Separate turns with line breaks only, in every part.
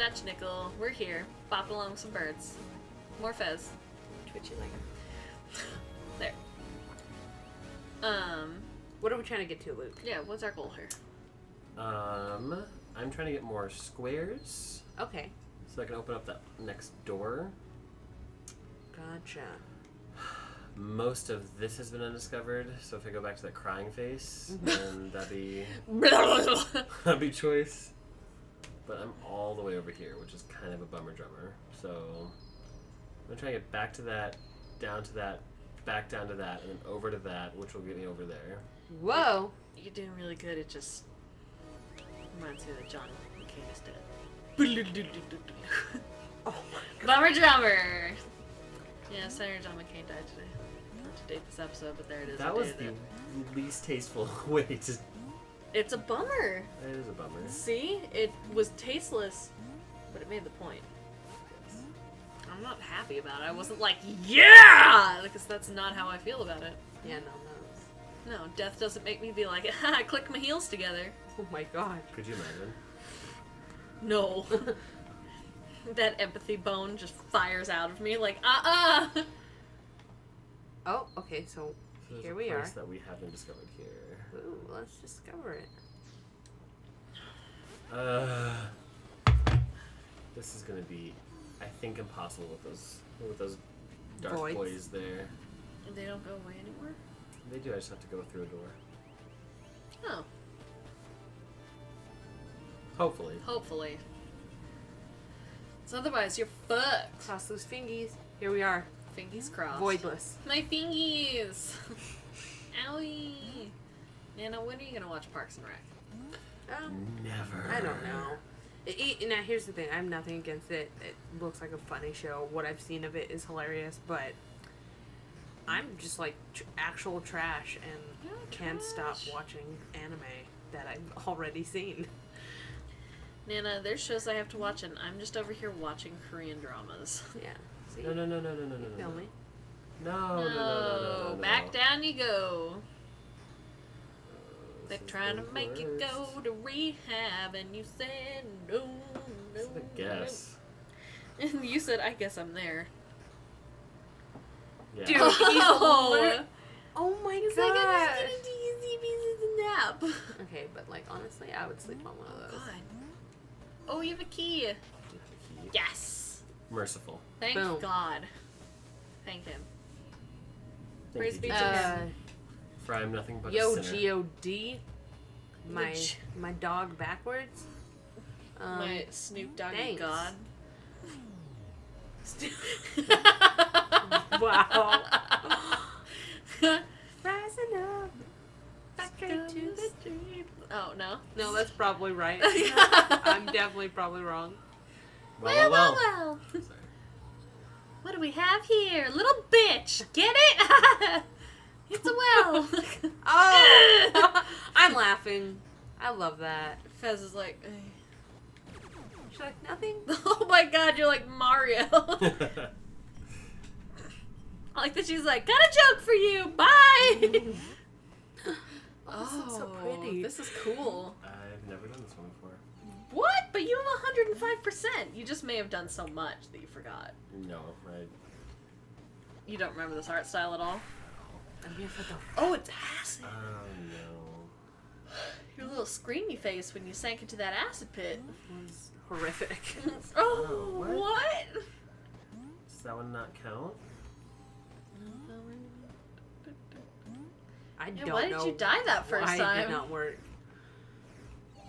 Gotcha, Nickel. We're here. Bopping along with some birds. More Fez. Twitchy like there.
What are we trying to get to, Luke?
Yeah, what's our goal here?
I'm trying to get more squares.
Okay.
So I can open up that next door.
Gotcha.
Most of this has been undiscovered, so if I go back to that crying face, then that'd be choice. But I'm all the way over here, which is kind of a bummer drummer. So I'm gonna try to get back to that, down to that, back down to that, and then over to that, which will get me over there.
Whoa.
You're doing really good. It just reminds me that John McCain is dead.
Oh my god.
Bummer drummer! Yeah, Senator John McCain died today. Not to date this episode, but there it is.
That was the least tasteful way to...
It's a bummer.
It is a bummer.
See? It was tasteless, but it made the point. I'm not happy about it. I wasn't like, yeah! Because that's not how I feel about it.
Yeah,
No, death doesn't make me be like, I click my heels together.
Oh my god.
Could you imagine?
No. That empathy bone just fires out of me like,
Oh, okay, so
there's
here
a
we
place
are.
that we haven't discovered here.
Ooh, let's discover it.
This is gonna be, I think, impossible with those dark
Voids.
boys there.
they don't go away anymore?
They do. I just have to go through a door.
Oh,
Hopefully.
hopefully. So otherwise, you're fucked.
Cross those fingies. Here we are.
Fingies crossed.
Voidless.
My fingies! Owie! Nana, when are you gonna watch Parks and Rec?
Never.
I don't know. Now, here's the thing. I have nothing against it. It looks like a funny show. What I've seen of it is hilarious, but I'm just like actual trash and
You're
can't stop
trash.
watching anime that I've already seen.
Nana, there's shows I have to watch, and I'm just over here watching Korean dramas.
Yeah. See?
No.
Feel me?
No.
Back down you go.
This
They're
is
trying
the
to make you
worst.
go to rehab, and you said no.
This is a guess.
And you said, I guess I'm there.
Yeah.
Dude, he's
Oh,
oh my
it's like I
god.
just did a easy pieces nap.
Okay, but like honestly, I would sleep on one of those.
God. Oh, you have a key. Yes.
Merciful.
Thank
Boom.
God. Thank him.
Thank
Praise
you,
be to
Jesus.
him.
For I am nothing but
Yo,
a sinner.
G-O-D.
Which-
My dog backwards.
My Snoop Doggy
thanks.
God.
Wow. Rising up. Straight to the
street. Oh, no.
No, that's probably right. I'm definitely probably wrong.
Well. Sorry.
What do we have here? Little bitch. Get it? It's a well.
Oh! I'm laughing. I love that.
Fez is like,
She's like, nothing?
oh my god, you're like Mario. I like that she's like, got a joke for you. Bye.
Oh, this looks so pretty.
This is cool.
I've never done this one before.
What? But you have 105%. You just may have done so much that you forgot.
No,
You don't remember this art style at all?
I'm here for the...
Oh, it's acid.
Oh no.
Your little screamy face when you sank into that acid pit.
was horrific.
Oh,
Oh, what?
what?
Does that one not count?
I
Yeah,
don't
why
know
did you die that first
why it
time?
did not work.
Okay,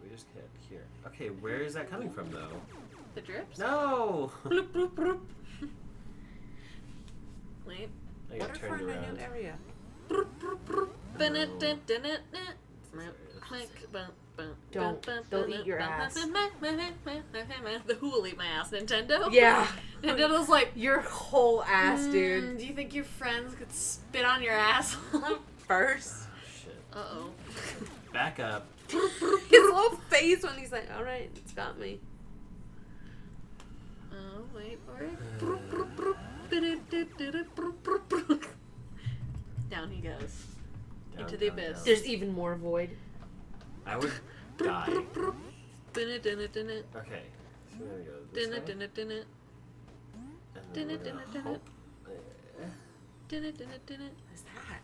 we just hit here. Okay, where is that coming from though?
The drips?
No!
Bloop, bloop, bloop. Wait.
I got
What if
turned
we're in a
around.
new area?
Bloop, bloop, bloop. Dun, dun, dun, dun, dun.
Don't. They'll eat your ass.
The Who will eat my ass, Nintendo?
Yeah.
Nintendo's like,
Your whole ass, dude.
do you think your friends could spit on your ass?
First.
Shit.
Uh-oh.
Back up.
His little face when he's like, alright, it's got me.
Oh, wait for it. Down he goes.
Down,
Into the
down,
abyss.
down.
There's even more void.
I would die.
Dinna, dinna, dinna.
Okay. So there we go. This
Dinna,
way.
dinna, dinna.
And then
Dinna,
we're gonna
dinna, dinna.
hope-
Dinna, dinna, dinna.
What's that?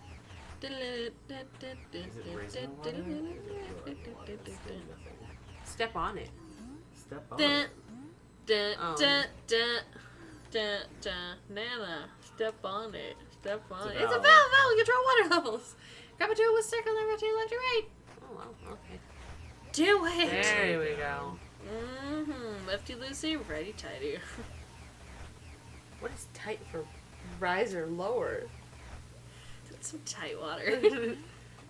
Is it raisin water? Or is it water? It's still nothing.
Step on it.
Step on
Dun,
it.
dun,
Oh.
dun, dun, dun, dun. Nana, step on it. Step on it.
It's a
It's a
valve.
valve. Control water levels. Grab a tool with circle and rotate left to right.
Oh, well, okay.
Do it.
There we go.
Mm-hmm. Lefty loosey, righty tighty.
What is tight for rise or lower?
That's some tight water.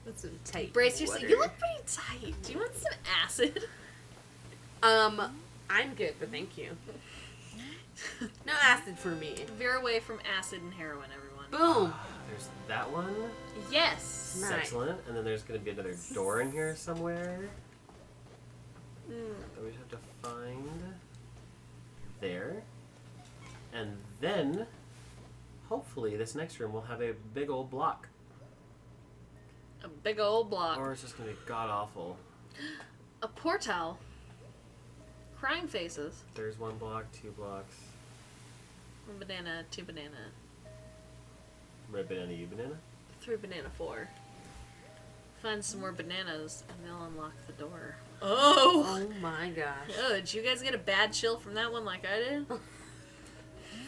That's some tight
Brace yourself.
water.
You look pretty tight. Do you want some acid?
I'm good, but thank you. No acid for me.
Veer away from acid and heroin, everyone.
Boom.
There's that one.
Yes.
Nice.
That's excellent. And then there's going to be another door in here somewhere that we have to find. There. And then, hopefully, this next room will have a big old block.
A big old block.
Or it's just going to be god-awful.
A portal. Crying faces.
There's one block, 2 blocks.
One banana, 2 banana.
Red banana, you banana?
3 banana, 4. Find some more bananas and they'll unlock the door. Oh!
Oh my gosh.
Oh, did you guys get a bad chill from that one like I did?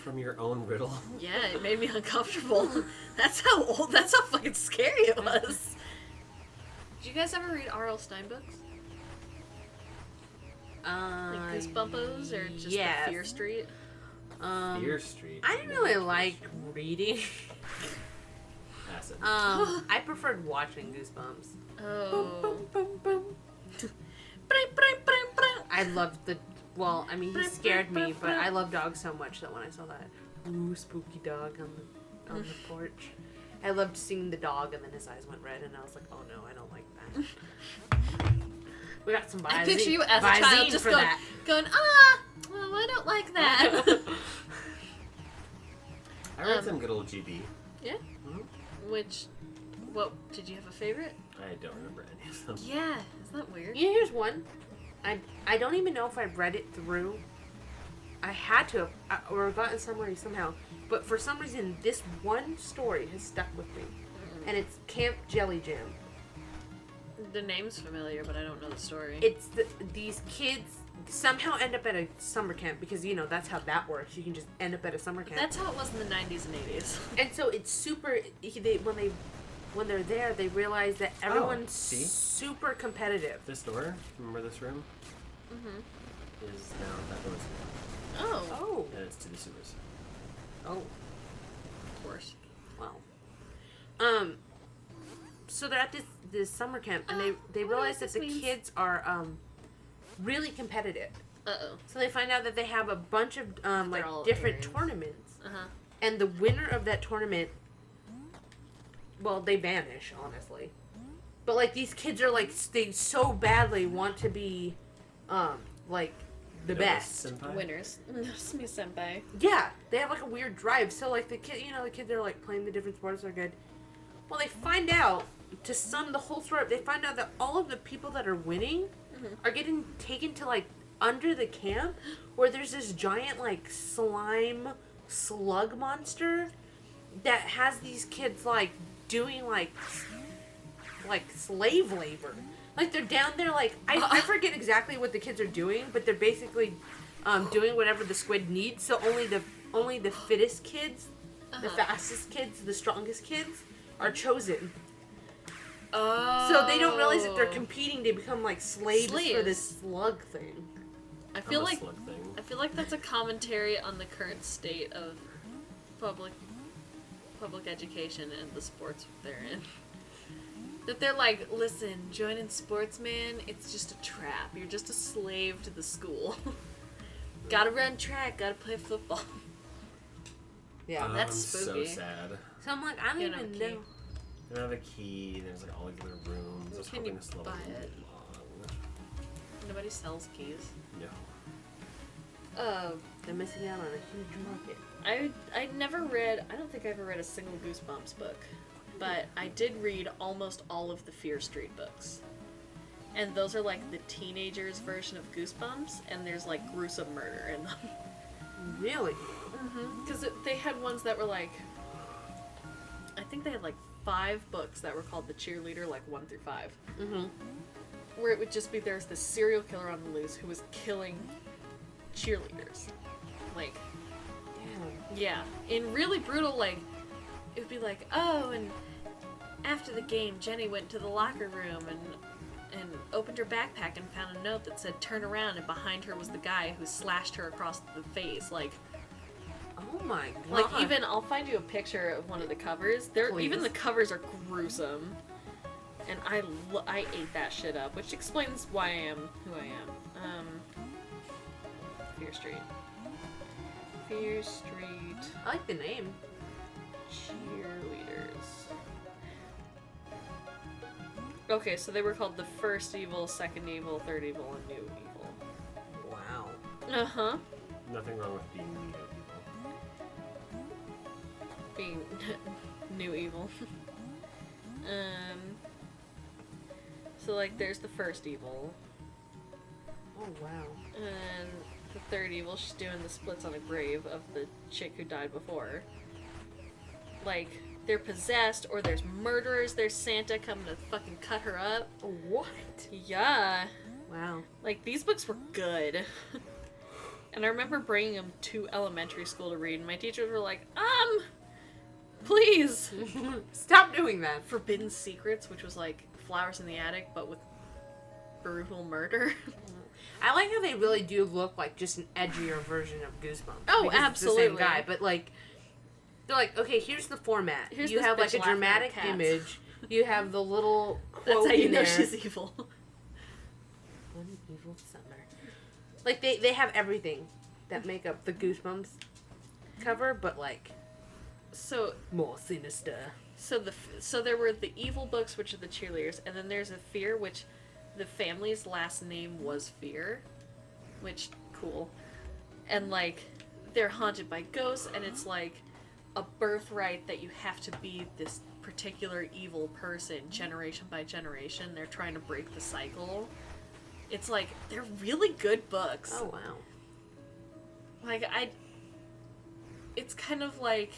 From your own riddle.
Yeah, it made me uncomfortable. That's how fucking scary it was. Did you guys ever read R.L. Stein books? Like Goosebumpos or just
yes.
the Fear Street?
Fear Street.
I didn't really like reading.
Acid.
I preferred watching Goosebumps.
Oh.
Boom, boom, boom. I loved the. Well, I mean, he scared me, but I love dogs so much that when I saw that spooky dog on the porch, I loved seeing the dog, and then his eyes went red, and I was like, oh no, I don't like that. We got some Visine.
I picture you as a
Visine
child just
for
going,
that.
well, I don't like that.
I read some good old GB.
Yeah? What, did you have a favorite?
I don't remember any of them.
Yeah, isn't that weird?
Yeah, here's one. I don't even know if I read it through. I had to have, or gotten somewhere somehow. But for some reason, this one story has stuck with me. And it's Camp Jelly Jam.
The name's familiar, but I don't know the story.
It's these kids somehow end up at a summer camp because, you know, that's how that works. You can just end up at a summer camp.
That's how it was in the 90s and 80s.
And so it's super, when they're there, they realize that everyone's
see?
super competitive.
This door, remember this room?
Mm-hmm.
Is now that door's here.
Oh.
Oh.
And it's to the sewers.
Oh.
Of course.
Wow. So they're at this summer camp, and they realize that the kids are really competitive.
Uh-oh.
So they find out that they have a bunch of like
all
different
Aryans.
tournaments,
Uh-huh.
and the winner of that tournament, well, they vanish, honestly. But like these kids are like they so badly want to be, like the best.
Senpai?
Winners. Notice me, senpai.
Yeah, they have like a weird drive. So like the kids are like playing the different sports are good. Well, they find out, to sum the whole story up, they find out that all of the people that are winning are getting taken to like under the camp where there's this giant like slime slug monster that has these kids like doing like slave labor. Like they're down there like I forget exactly what the kids are doing, but they're basically doing whatever the squid needs. So only the fittest kids, the fastest kids, the strongest kids are chosen.
Oh.
So they don't realize that they're competing to become like slaves for
Slaves.
this slug thing.
I feel
I'm a
like
slug thing.
I feel like that's a commentary on the current state of public education and the sports they're in. That they're like, listen, joining sports, man, it's just a trap. You're just a slave to the school. Gotta run track, gotta play football.
Yeah.
That's
I'm
spooky.
so sad.
So I'm like, I don't
You don't
even
have a key.
know.
I don't have a key. There's like all these other rooms. I was
Can
hoping
you
this level
buy
would
it?
be long.
Nobody sells keys.
No.
They're missing out on a huge market.
I never read, I don't think I ever read a single Goosebumps book, but I did read almost all of the Fear Street books. And those are like the teenagers' version of Goosebumps, and there's like gruesome murder in them.
Really?
Because they had ones that were like, I think they had like 5 books that were called The Cheerleader, like 1 through 5. Where it would just be there's this serial killer on the loose who was killing cheerleaders. Like, yeah. In really brutal, like, it would be like, oh, and after the game, Jenny went to the locker room and opened her backpack and found a note that said turn around, and behind her was the guy who slashed her across the face. Like,
oh my god.
like even I'll find you a picture of one of the covers. Even the covers are gruesome, and I ate that shit up, which explains why I am who I am. Fear Street. Fear Street.
I like the name.
Cheerleaders. Okay, so they were called the First Evil, Second Evil, Third Evil, and New Evil.
Wow.
Uh-huh.
Nothing wrong with being new people.
Being New Evil. So, like, there's the First Evil.
Oh, wow.
And the Third Evil, she's doing the splits on a grave of the chick who died before. Like, they're possessed, or there's murderers, there's Santa coming to fucking cut her up.
What?
Yeah.
Wow.
Like, these books were good. And I remember bringing them to elementary school to read, and my teachers were like, please.
Stop doing that.
Forbidden Secrets, which was like Flowers in the Attic, but with brutal murder.
I like how they really do look like just an edgier version of Goosebumps.
Oh,
because
absolutely.
It's the same guy, but like, they're like, okay, here's the format.
Here's
you
this
have like
bitch
a
laughing at
dramatic
cats.
image. You have the little quote
That's how you
in
know
there.
she's evil.
One evil summer. Like they have everything that make up the Goosebumps cover, but like
So
more sinister.
So there were the evil books, which are the cheerleaders, and then there's a Fear, which the family's last name was Fear, which cool. And like they're haunted by ghosts, and it's like a birthright that you have to be this particular evil person generation by generation. They're trying to break the cycle. It's like they're really good books.
Oh wow.
Like it's kind of like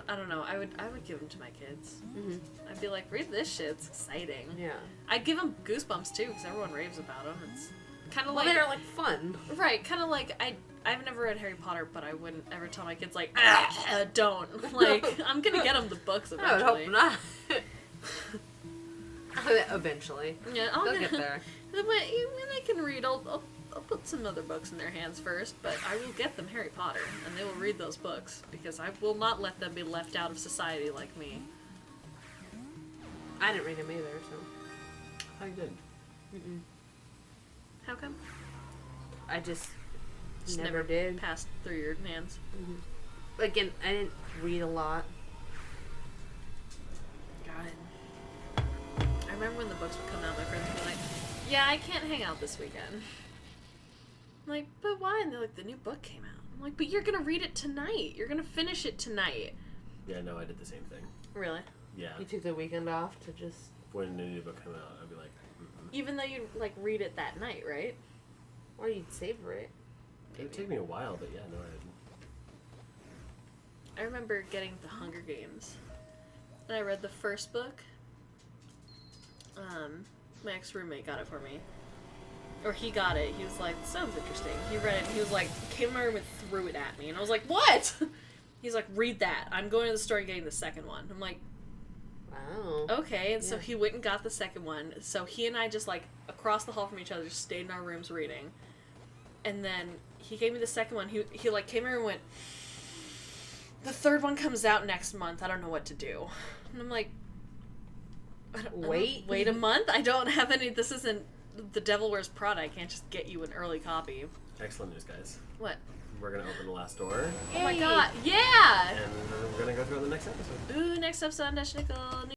I don't know. I would give them to my kids.
Mm-hmm.
I'd be like, read this shit. It's exciting.
Yeah.
I'd give them Goosebumps too, because everyone raves about them. It's kind of
Well,
like
they're like fun.
right, kind of like I've never read Harry Potter, but I wouldn't ever tell my kids like don't. Like I'm gonna get them the books eventually.
I would hope not. Eventually.
Yeah,
They'll get there.
When they can read, I'll put some other books in their hands first, but I will get them Harry Potter, and they will read those books, because I will not let them be left out of society like me.
I didn't read them either, so.
I did.
Mm-mm.
How come?
I just
Just
never did.
Passed through your hands.
Mm-hmm. Again, I didn't read a lot.
God. I remember when the books would come out, my friends would be like, yeah, I can't hang out this weekend. I'm like, but why? And they're like, the new book came out. I'm like, but you're gonna read it tonight. You're gonna finish it tonight.
Yeah, no, I did the same thing.
Really?
Yeah.
You took the weekend off to just.
When a new book came out, I'd be like, mm-mm.
Even though you'd, like, read it that night, right?
Or you'd savor it.
It would take me a while, but yeah, no, I
I remember getting The Hunger Games. And I read the first book. My ex-roommate got it for me. Or he got it. He was like, sounds interesting. He read it, and he was like, came in my room and threw it at me. And I was like, what? He's like, read that. I'm going to the store and getting the second one. I'm like,
Wow.
okay. And so
Yeah.
he went and got the second one. So he and I just, like, across the hall from each other, just stayed in our rooms reading. And then he gave me the second one. He like, came in and went, the third one comes out next month. I don't know what to do. And I'm like, wait a month? I don't have any. This isn't The Devil Wears Prada. I can't just get you an early copy.
Excellent news, guys.
What?
We're going to open the last door,
Oh my god. Yeah!
and we're going to go through on the next episode.
Ooh, next episode on Dash Nickel.